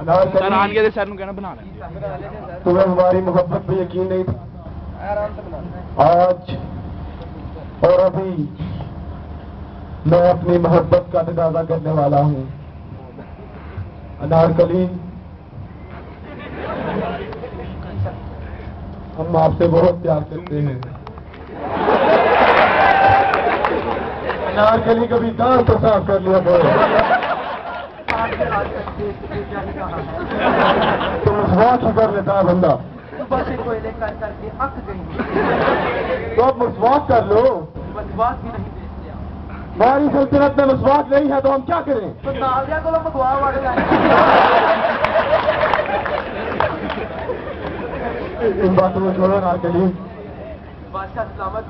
Sir आन के sir कहना बना लें। तुम्हें हमारी मोहब्बत पे यकीन नहीं था, आज और अभी मैं अपनी मोहब्बत का तकाजा करने वाला हूँ। अनारकली, हम आपसे बहुत प्यार करते हैं। अनारकली कभी दांत तो साफ कर लिया करो। तुम मुस्वाक ही कर लेता है बंदा, सुबह से कोयले कर करके अक गई, तो अब मुस्वाक कर लो। बसवास भी नहीं भेजते आप। हमारी सल्तनत में मुस्वाक नहीं है तो हम क्या करें? तो नालिया को मंगवा वाले इन बातों में छोड़ो अनारकली। बादशाह सलामत,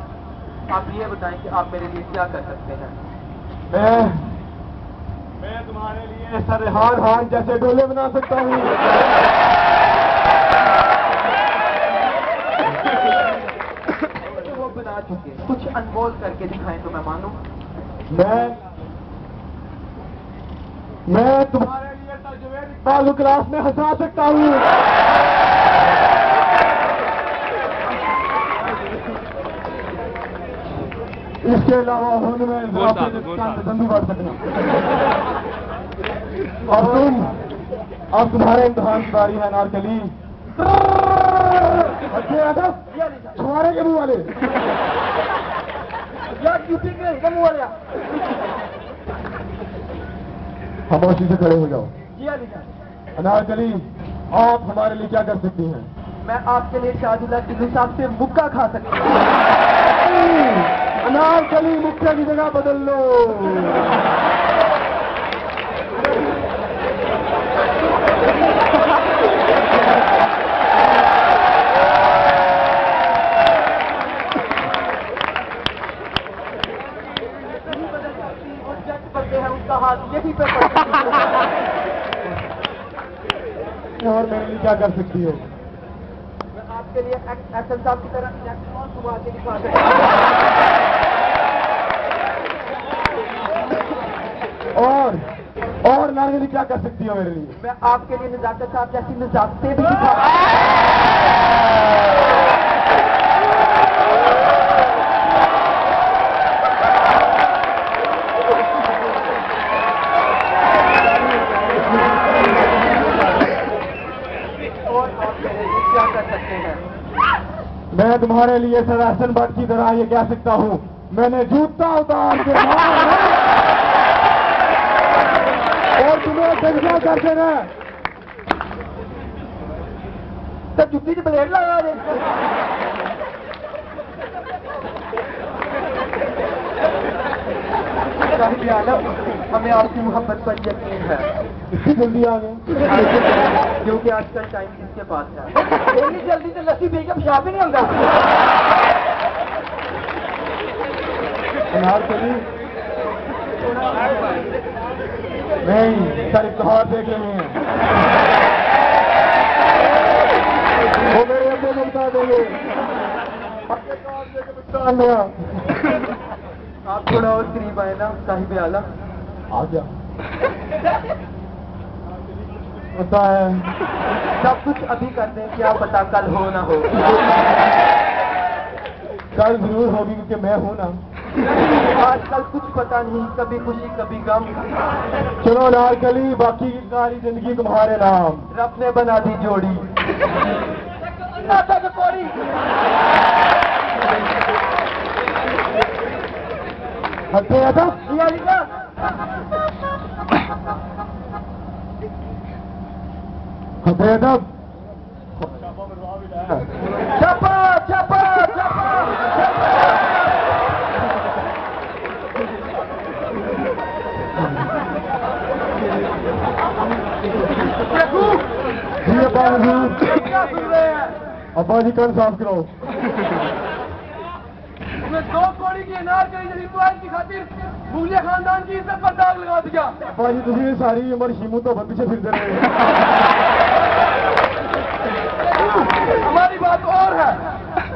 आप ये बताएं कि आप मेरे लिए क्या कर सकते हैं। मैं तुम्हारे लिए सरहान हान जैसे डोले बना सकता हूँ। वो बना चुके, कुछ अनमोल करके दिखाएं तो मैं मानूं। मैं तुम्हारे लिए तर्जुमे इकबाल क्लास में हंसा सकता हूँ। इसके अलावा हुन में धंधु बढ़ सकना। और अब तुम्हारे इम्तिहान की बारी है अनारकली। तुम्हारे के मुंह वाले खामोशी से खड़े हो जाओ। अनारकली, आप हमारे लिए क्या कर सकती हैं? मैं आपके लिए शाहजुल्लाह के हिसाब से मुक्का खा सकती हूँ। अनारकली, मुक्के की जगह बदल लो। उसका हाथ यही पे पड़ता है। और मेरे लिए क्या कर सकती हो? मैं आपके लिए एक्शन साहब की तरह इलेक्ट्रॉन घुमा के दिखा सकता और नारगली क्या कर सकती हो मेरे लिए? मैं आपके लिए नजाकत साहब जैसी नजाकतें भी दिखा। और आप मेरे लिए क्या कर सकते हैं? मैं तुम्हारे लिए सरासन भट्ट की तरह ये कह सकता हूँ, मैंने जूता उतार के और तुम्हें सजदा कर देना। तो जुत्ती से ब्लेड लगा दे। हमें आपकी मोहब्बत पर यकीन है। इतनी जल्दी आ गए क्योंकि आजकल टाइम किसके पास है। इतनी जल्दी से लस्सी पी के पेशाब भी नहीं होगा। अनारकली, नहीं, सर इफ्तार देख रहे हैं। वो मेरे अब्बे को बता देंगे। आप थोड़ा और करीब आए ना साहिब आला। आ गया होता है। सब कुछ अभी कर दें, क्या पता कल हो ना हो। कल जरूर होगी क्योंकि मैं हूं ना। आजकल कुछ पता नहीं, कभी खुशी कभी गम। चलो अनारकली, बाकी की सारी जिंदगी तुम्हारे नाम। रब ने बना दी जोड़ी। नाटक कोड़ी। हथे था हथे अदब छपा छपा छपा। जी अब्बा हुजूर। क्या सुन रहे हैं? अब्बा जी कल साफ कराओ। तुम्हें 2 कौड़ी की अनारकली जैसी टॉयज की खातिर मुगलिया खानदान की इज्जत पर दाग लगा दिया। अब्बा जी तुझे सारी उम्र शीमू तो पीछे फिरते रहे। हमारी बात और है।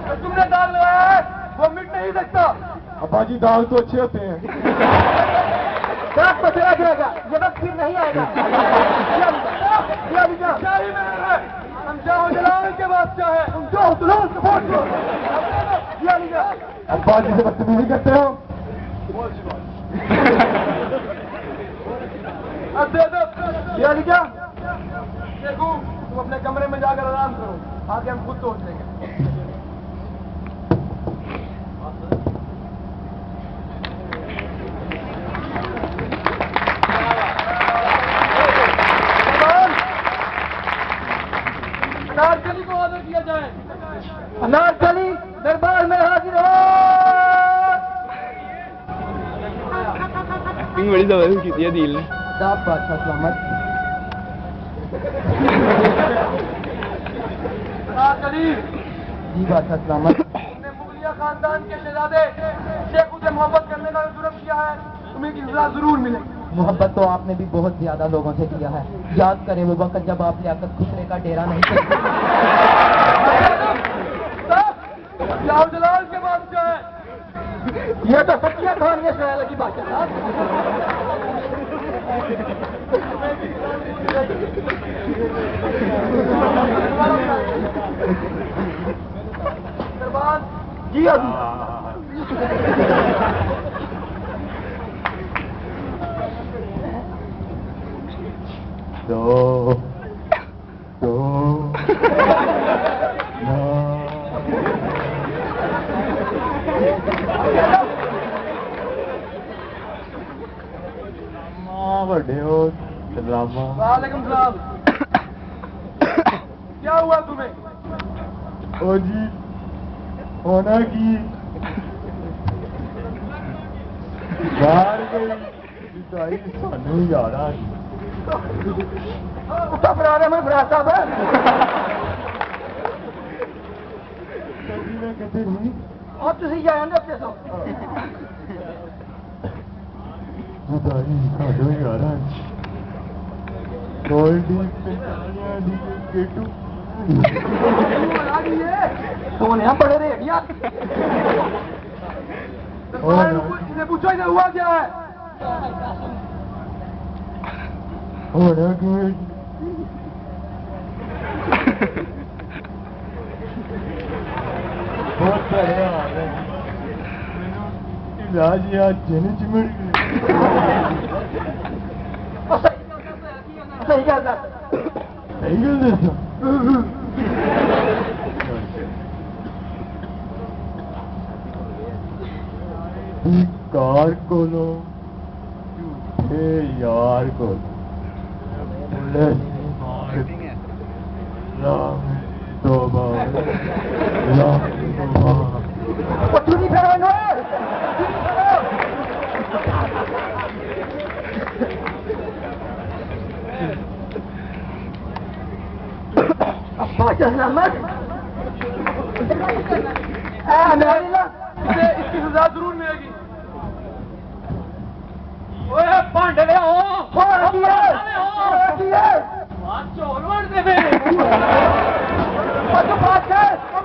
तो तुमने दाग लगाया है वो मिट नहीं सकता। अब्बा जी दाग तो अच्छे होते हैं। दाग बचेगा, ये वक्त फिर नहीं आएगा। शाही महल है, हम शाह जलाल के बादशाह हैं, तुम शाह जलाल के बादशाह। अब्बा जी से बदतमीजी करते हो। देखो तुम अपने कमरे में जाकर आराम करो, आगे हम खुद तोड़ लेंगे। अनारकली को ऑर्डर किया जाए। अनारकली दरबार में हाजिर हो। एक्टिंग बड़ी जबरदस्त की थी दिल ने। बादशाह सलामत। अनारकली जी बादशाह सलामत। तुमने मुगलिया खानदान के शहजादे शेख से मोहब्बत करने का जुर्म किया है, तुम्हें की सजा जरूर मिलेगी। मोहब्बत तो आपने भी बहुत ज्यादा लोगों से किया है। याद करें वो वक्त जब आप लियाकत खुसरे का डेरा नहीं थे। शाह जलाल के बादशाह है। ये तो सच्चियां कहानियां सुनाने लगी बादशाह साहब। दरबार जी अभी दो बड़े हो सलामा। वालेकुम सलाम। क्या हुआ तुम्हें? ओ जी होना की बाहर गई दाई सानू यारा उत्ता फरार मैं फरार साहब कभी ना कहते नहीं और तुसी जाएंगे अपने सो दाई सानू यारा गोल्डी पिंडिया दी केटू सोने बड़े रेडिया इन्हें पूछो इन्हें हुआ क्या है? होना की बहुत बड़े आ रहे इलाज यार जन चिमड़ गए। सही गल है। सही गल दसो कार को लो झूठे यार को तोबा चुनी फेरो इसकी सजा जरूर मिलेगी। ओए भांडे ले आओ चौल बनते पे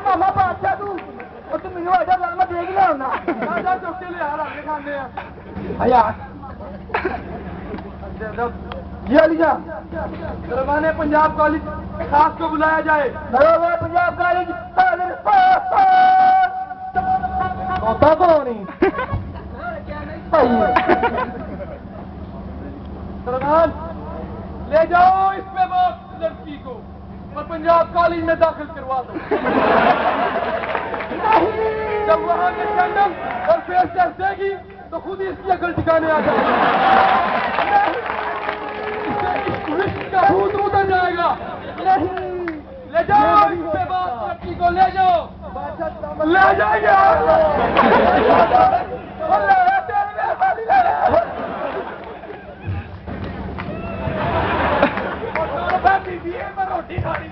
मामा बादशाह तू मैनू आजा मैं देख लिया चौके ले आ रहा खाने दरबाने पंजाब कॉलेज खास को बुलाया जाए। पंजाब कॉलेज सरदार ले जाओ इस बेबाक लड़की को और पंजाब कॉलेज में दाखिल करवा दो। जब वहां के स्टैंडर्ड और फेस टेस्ट देगी तो खुद ही इसकी अकल ठिकाने आ जाएगी। इसका भूत उतर जाएगा। ले जाओ इस बेबाक लड़की को ले जाओ। ले जाएंगे रोटी खानी